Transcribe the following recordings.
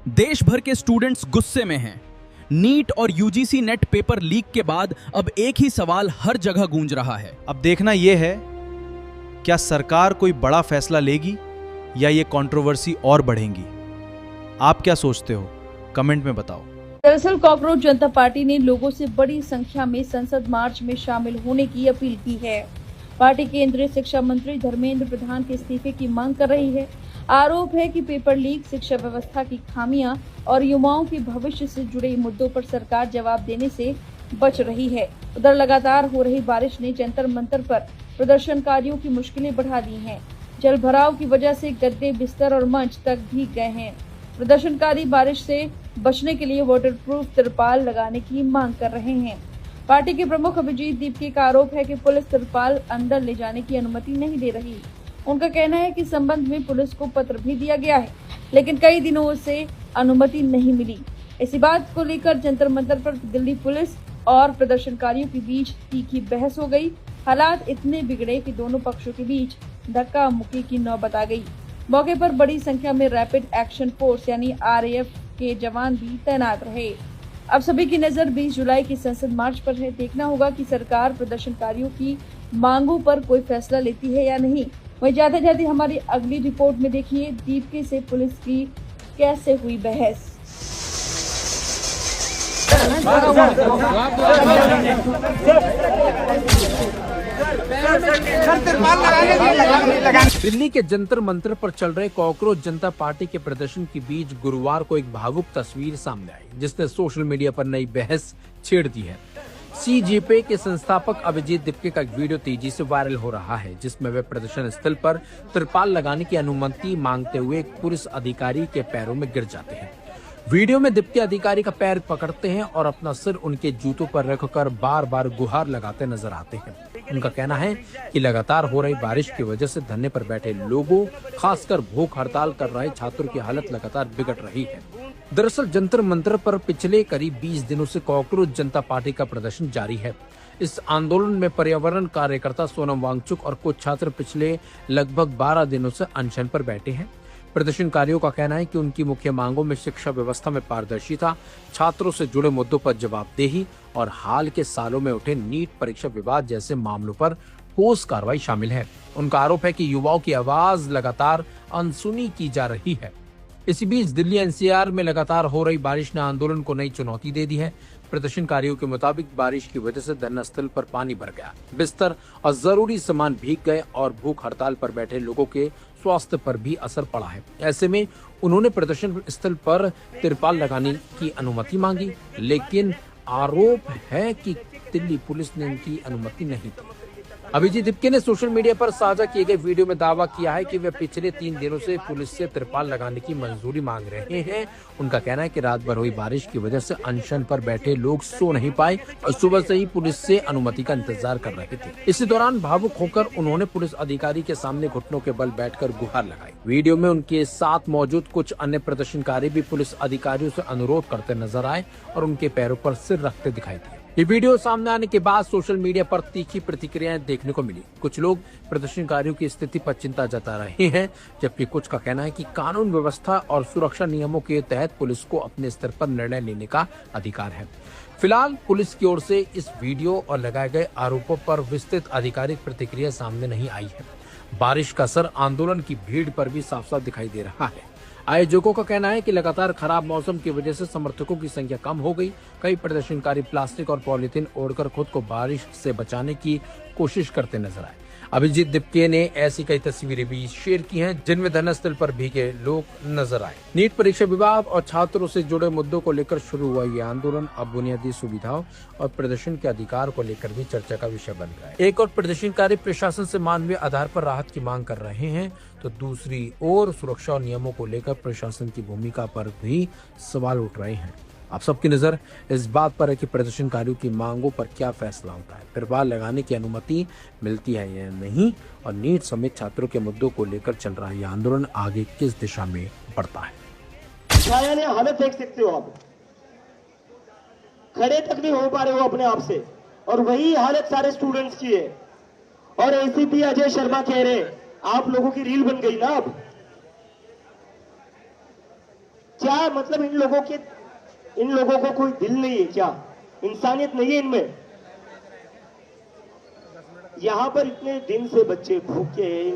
देश भर के स्टूडेंट्स गुस्से में हैं। नीट और यूजीसी नेट पेपर लीक के बाद अब एक ही सवाल हर जगह गूंज रहा है। अब देखना यह है, क्या सरकार कोई बड़ा फैसला लेगी या ये कंट्रोवर्सी और बढ़ेगी? आप क्या सोचते हो? कमेंट में बताओ। दरअसल कॉकरोच जनता पार्टी ने लोगों से बड़ी संख्या में संसद मार्च में शामिल होने की अपील की है। पार्टी केंद्रीय शिक्षा मंत्री धर्मेंद्र प्रधान के इस्तीफे की मांग कर रही है। आरोप है कि पेपर लीक, शिक्षा व्यवस्था की खामियां और युवाओं के भविष्य से जुड़े मुद्दों पर सरकार जवाब देने से बच रही है। उधर लगातार हो रही बारिश ने जंतर मंतर पर प्रदर्शनकारियों की मुश्किलें बढ़ा दी हैं। जल भराव की वजह से गद्दे, बिस्तर और मंच तक भीग गए हैं। प्रदर्शनकारी बारिश से बचने के लिए वाटरप्रूफ तिरपाल लगाने की मांग कर रहे हैं। पार्टी के प्रमुख अभिजीत दीपके का आरोप है कि पुलिस तिरपाल अंदर ले जाने की अनुमति नहीं दे रही। उनका कहना है कि इस संबंध में पुलिस को पत्र भी दिया गया है, लेकिन कई दिनों से अनुमति नहीं मिली। इसी बात को लेकर जंतर मंतर पर दिल्ली पुलिस और प्रदर्शनकारियों के बीच तीखी बहस हो गई। हालात इतने बिगड़े कि दोनों पक्षों के बीच धक्का मुक्की की नौबत आ गई। मौके पर बड़ी संख्या में रैपिड एक्शन फोर्स यानी RAF के जवान भी तैनात रहे। अब सभी की नजर 20 जुलाई की संसद मार्च पर है। देखना होगा कि सरकार प्रदर्शनकारियों की मांगों पर कोई फैसला लेती है या नहीं। वहीं जाते जाते हमारी अगली रिपोर्ट में देखिए दीपके से पुलिस की कैसे हुई बहस। दिल्ली के जंतर मंतर पर चल रहे कॉकरोच जनता पार्टी के प्रदर्शन के बीच गुरुवार को एक भावुक तस्वीर सामने आई, जिसने सोशल मीडिया पर नई बहस छेड़ दी है। CJP के संस्थापक अभिजीत दीपके का एक वीडियो तेजी से वायरल हो रहा है, जिसमें वे प्रदर्शन स्थल पर तिरपाल लगाने की अनुमति मांगते हुए एक पुलिस अधिकारी के पैरों में गिर जाते हैं। वीडियो में दीपके अधिकारी का पैर पकड़ते हैं और अपना सिर उनके जूतों पर रखकर बार बार गुहार लगाते नजर आते हैं। उनका कहना है कि लगातार हो रही बारिश की वजह से धरने पर बैठे लोगों, खासकर भूख हड़ताल कर रहे छात्रों की हालत लगातार बिगड़ रही है। दरअसल जंतर मंतर पर पिछले करीब 20 दिनों से कॉकरोच जनता पार्टी का प्रदर्शन जारी है। इस आंदोलन में पर्यावरण कार्यकर्ता सोनम वांगचुक और कुछ छात्र पिछले लगभग 12 दिनों से अनशन पर बैठे हैं। प्रदर्शनकारियों का कहना है कि उनकी मुख्य मांगों में शिक्षा व्यवस्था में पारदर्शिता, छात्रों से जुड़े मुद्दों पर जवाबदेही और हाल के सालों में उठे नीट परीक्षा विवाद जैसे मामलों पर ठोस कार्रवाई शामिल है। उनका आरोप है कि युवाओं की आवाज लगातार अनसुनी की जा रही है। इसी बीच दिल्ली NCR में लगातार हो रही बारिश ने आंदोलन को नई चुनौती दे दी है। प्रदर्शनकारियों के मुताबिक बारिश की वजह से धरना स्थल पर पानी भर गया, बिस्तर और जरूरी सामान भीग गए और भूख हड़ताल पर बैठे लोगों के स्वास्थ्य पर भी असर पड़ा है। ऐसे में उन्होंने प्रदर्शन स्थल पर तिरपाल लगाने की अनुमति मांगी, लेकिन आरोप है कि दिल्ली पुलिस ने इनकी अनुमति नहीं दी। अभिजीत दीपके ने सोशल मीडिया पर साझा किए गए वीडियो में दावा किया है कि वे पिछले 3 दिनों से पुलिस से तिरपाल लगाने की मंजूरी मांग रहे हैं। उनका कहना है कि रात भर हुई बारिश की वजह से अनशन पर बैठे लोग सो नहीं पाए और सुबह से ही पुलिस से अनुमति का इंतजार कर रहे थे। इसी दौरान भावुक होकर उन्होंने पुलिस अधिकारी के सामने घुटनों के बल बैठकर गुहार लगाई। वीडियो में उनके साथ मौजूद कुछ अन्य प्रदर्शनकारी भी पुलिस अधिकारियों से अनुरोध करते नजर आए और उनके पैरों पर सिर रखते दिखाई दिए। ये वीडियो सामने आने के बाद सोशल मीडिया पर तीखी प्रतिक्रियाएं देखने को मिली। कुछ लोग प्रदर्शनकारियों की स्थिति पर चिंता जता रहे हैं, जबकि कुछ का कहना है कि कानून व्यवस्था और सुरक्षा नियमों के तहत पुलिस को अपने स्तर पर निर्णय लेने का अधिकार है। फिलहाल पुलिस की ओर से इस वीडियो और लगाए गए आरोपों पर विस्तृत आधिकारिक प्रतिक्रिया सामने नहीं आई है। बारिश का असर आंदोलन की भीड़ पर भी साफ साफ दिखाई दे रहा है। आयोजकों का कहना है कि लगातार खराब मौसम की वजह से समर्थकों की संख्या कम हो गई। कई प्रदर्शनकारी प्लास्टिक और पॉलीथीन ओढ़कर खुद को बारिश से बचाने की कोशिश करते नजर आए। अभिजीत दीपके ने ऐसी कई तस्वीरें भी शेयर की हैं, जिनमें धरना स्थल पर भीगे लोग नजर आए। नीट परीक्षा विवाद और छात्रों से जुड़े मुद्दों को लेकर शुरू हुआ ये आंदोलन अब बुनियादी सुविधाओं और प्रदर्शन के अधिकार को लेकर भी चर्चा का विषय बन गया है। एक और प्रदर्शनकारी प्रशासन से मानवीय आधार पर राहत की मांग कर रहे हैं, तो दूसरी ओर सुरक्षा और नियमों को लेकर प्रशासन की भूमिका पर भी सवाल उठ रहे हैं। आप सबकी नजर इस बात पर है कि प्रदर्शनकारियों की मांगों पर क्या फैसला होता है, तिरपाल लगाने की अनुमति मिलती है या नहीं, और नीट समेत छात्रों के मुद्दों को लेकर चल रहा यह आंदोलन आगे किस दिशा में बढ़ता है। हालत देख सकते हो आप, खड़े तक नहीं हो पा रहे हो अपने आप से, और वही हालत सारे स्टूडेंट्स की है। और ACP अजय शर्मा कह रहे आप लोगों की रील बन गई ना अब। क्या मतलब इन लोगों को कोई दिल नहीं है क्या? इंसानियत नहीं है इनमें? यहां पर इतने दिन से बच्चे भूखे हैं,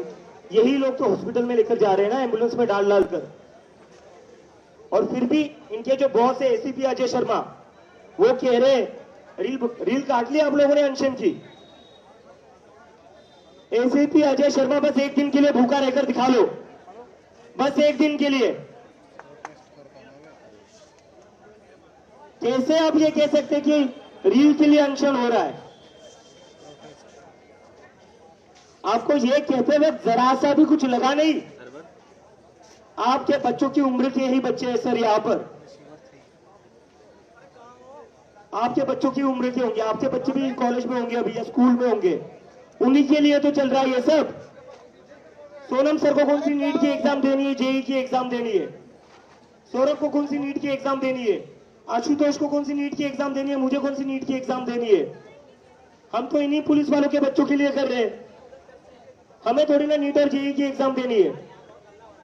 यही लोग तो हॉस्पिटल में लेकर जा रहे हैं ना, एम्बुलेंस में डाल कर। और फिर भी इनके जो बॉस है एसीपी अजय शर्मा, वो कह रहे रील काट लिया आप लोगों ने अनशन की। एसीपी अजय शर्मा बस एक दिन के लिए भूखा रहकर दिखा लो, बस एक दिन के लिए। कैसे आप ये कह सकते कि रील के लिए अनशन हो रहा है? आपको ये कहते वक्त जरा सा भी कुछ लगा नहीं? आपके बच्चों की उम्र के ही बच्चे हैं सर यहां पर, आपके बच्चों की उम्र के होंगे, आपके बच्चे भी कॉलेज में होंगे अभी या स्कूल में होंगे, उन्हीं के लिए तो चल रहा है ये सब। सोनम सर को कौन सी नीट की एग्जाम देनी है, जेई की एग्जाम देनी है? सौरभ को कौन सी नीट की एग्जाम देनी है? आशुतोष को कौन सी नीट की एग्जाम देनी है? मुझे कौन सी नीट की एग्जाम देनी है? हम तो इन्हीं पुलिस वालों के बच्चों के लिए कर रहे हैं, हमें थोड़ी ना नीट और जेई की एग्जाम देनी है।